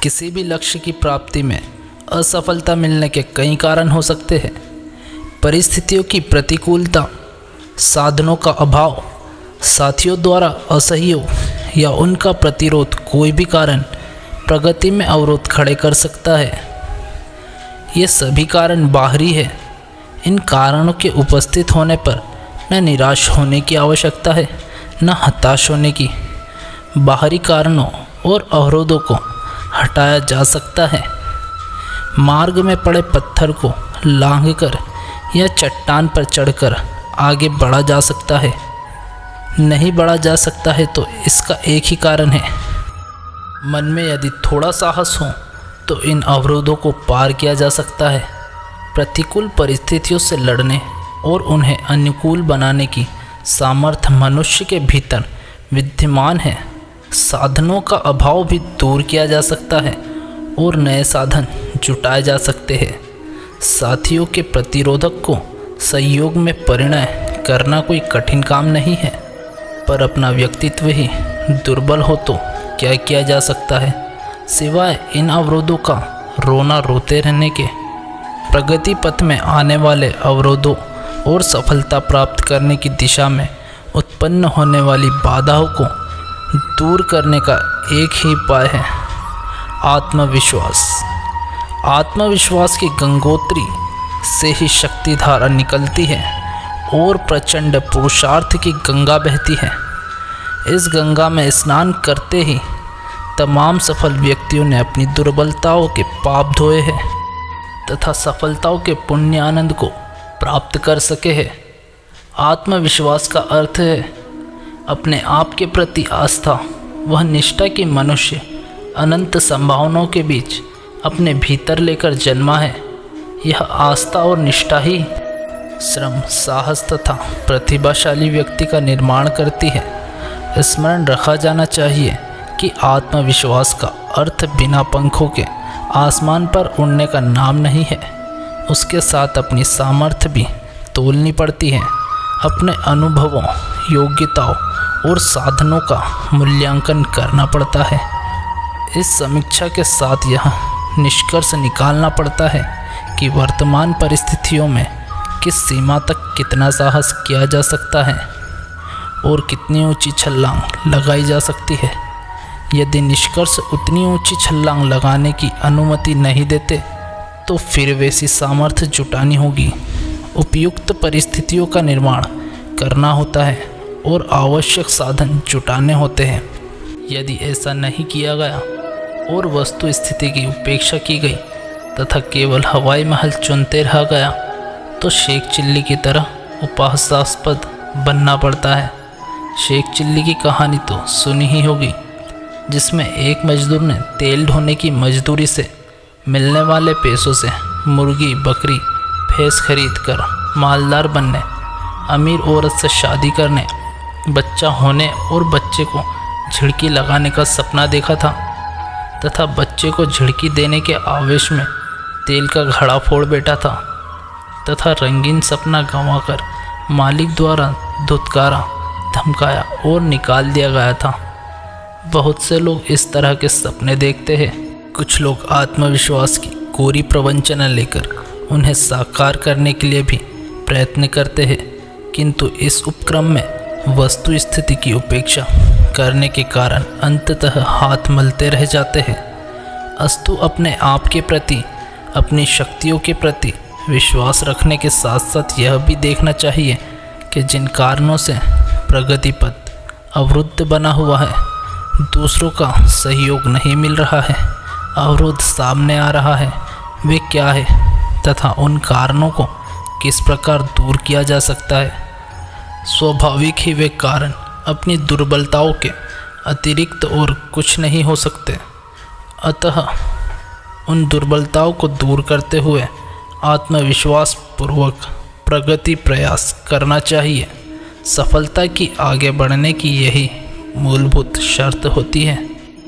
किसी भी लक्ष्य की प्राप्ति में असफलता मिलने के कई कारण हो सकते हैं। परिस्थितियों की प्रतिकूलता, साधनों का अभाव, साथियों द्वारा असहयोग या उनका प्रतिरोध कोई भी कारण प्रगति में अवरोध खड़े कर सकता है। ये सभी कारण बाहरी है। इन कारणों के उपस्थित होने पर न निराश होने की आवश्यकता है, न हताश होने की। बाहरी कारणों और अवरोधों को हटाया जा सकता है। मार्ग में पड़े पत्थर को लांघकर या चट्टान पर चढ़कर आगे बढ़ा जा सकता है। नहीं बढ़ा जा सकता है तो इसका एक ही कारण है। मन में यदि थोड़ा साहस हो तो इन अवरोधों को पार किया जा सकता है। प्रतिकूल परिस्थितियों से लड़ने और उन्हें अनुकूल बनाने की सामर्थ्य मनुष्य के भीतर विद्यमान है। साधनों का अभाव भी दूर किया जा सकता है और नए साधन जुटाए जा सकते हैं। साथियों के प्रतिरोधक को सहयोग में परिणय करना कोई कठिन काम नहीं है, पर अपना व्यक्तित्व ही दुर्बल हो तो क्या किया जा सकता है सिवाय इन अवरोधों का रोना रोते रहने के। प्रगति पथ में आने वाले अवरोधों और सफलता प्राप्त करने की दिशा में उत्पन्न होने वाली बाधाओं को दूर करने का एक ही उपाय है, आत्मविश्वास। आत्मविश्वास की गंगोत्री से ही शक्ति धारा निकलती है और प्रचंड पुरुषार्थ की गंगा बहती है। इस गंगा में स्नान करते ही तमाम सफल व्यक्तियों ने अपनी दुर्बलताओं के पाप धोए हैं तथा सफलताओं के पुण्य आनंद को प्राप्त कर सके हैं। आत्मविश्वास का अर्थ है अपने आप के प्रति आस्था, वह निष्ठा की मनुष्य अनंत संभावनाओं के बीच अपने भीतर लेकर जन्मा है। यह आस्था और निष्ठा ही श्रम, साहस तथा प्रतिभाशाली व्यक्ति का निर्माण करती है। स्मरण रखा जाना चाहिए कि आत्मविश्वास का अर्थ बिना पंखों के आसमान पर उड़ने का नाम नहीं है। उसके साथ अपनी सामर्थ्य भी तोलनी पड़ती है। अपने अनुभवों, योग्यताओं और साधनों का मूल्यांकन करना पड़ता है। इस समीक्षा के साथ यह निष्कर्ष निकालना पड़ता है कि वर्तमान परिस्थितियों में किस सीमा तक कितना साहस किया जा सकता है और कितनी ऊंची छलांग लगाई जा सकती है। यदि निष्कर्ष उतनी ऊंची छलांग लगाने की अनुमति नहीं देते तो फिर वैसी सामर्थ्य जुटानी होगी। उपयुक्त परिस्थितियों का निर्माण करना होता है और आवश्यक साधन जुटाने होते हैं। यदि ऐसा नहीं किया गया और वस्तु स्थिति की उपेक्षा की गई तथा केवल हवाई महल चुनते रहा गया तो शेख चिल्ली की तरह उपहासास्पद बनना पड़ता है। शेख चिल्ली की कहानी तो सुनी ही होगी, जिसमें एक मजदूर ने तेल ढोने की मजदूरी से मिलने वाले पैसों से मुर्गी, बकरी, भैंस खरीद कर मालदार बनने, अमीर औरत से शादी करने, बच्चा होने और बच्चे को झिड़की लगाने का सपना देखा था तथा बच्चे को झिड़की देने के आवेश में तेल का घड़ा फोड़ बैठा था तथा रंगीन सपना गंवाकर मालिक द्वारा धुतकारा, धमकाया और निकाल दिया गया था। बहुत से लोग इस तरह के सपने देखते हैं। कुछ लोग आत्मविश्वास की कोरी प्रवंचना लेकर उन्हें साकार करने के लिए भी प्रयत्न करते हैं, किंतु इस उपक्रम में वस्तु स्थिति की उपेक्षा करने के कारण अंततः हाथ मलते रह जाते हैं। अस्तु अपने आप के प्रति, अपनी शक्तियों के प्रति विश्वास रखने के साथ साथ यह भी देखना चाहिए कि जिन कारणों से प्रगति पथ अवरुद्ध बना हुआ है, दूसरों का सहयोग नहीं मिल रहा है, अवरोध सामने आ रहा है, वे क्या है तथा उन कारणों को किस प्रकार दूर किया जा सकता है। स्वाभाविक ही वे कारण अपनी दुर्बलताओं के अतिरिक्त और कुछ नहीं हो सकते। अतः उन दुर्बलताओं को दूर करते हुए आत्मविश्वास पूर्वक प्रगति प्रयास करना चाहिए। सफलता की आगे बढ़ने की यही मूलभूत शर्त होती है।